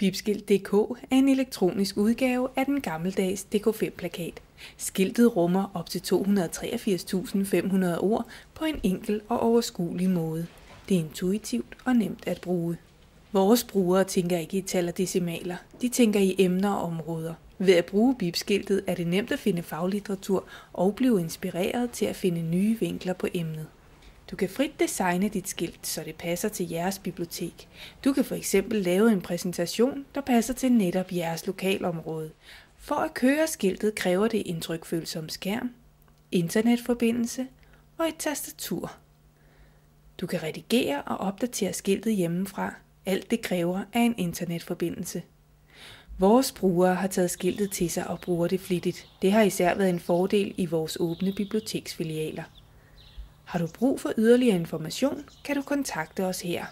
Bibskilt.dk er en elektronisk udgave af den gammeldags DK5-plakat. Skiltet rummer op til 283.500 ord på en enkel og overskuelig måde. Det er intuitivt og nemt at bruge. Vores brugere tænker ikke i tal og decimaler. De tænker i emner og områder. Ved at bruge Bibskiltet er det nemt at finde faglitteratur og blive inspireret til at finde nye vinkler på emnet. Du kan frit designe dit skilt, så det passer til jeres bibliotek. Du kan for eksempel lave en præsentation, der passer til netop jeres lokalområde. For at køre skiltet kræver det en trykfølsom skærm, internetforbindelse og et tastatur. Du kan redigere og opdatere skiltet hjemmefra. Alt det kræver af en internetforbindelse. Vores brugere har taget skiltet til sig og bruger det flittigt. Det har især været en fordel i vores åbne biblioteksfilialer. Har du brug for yderligere information, kan du kontakte os her.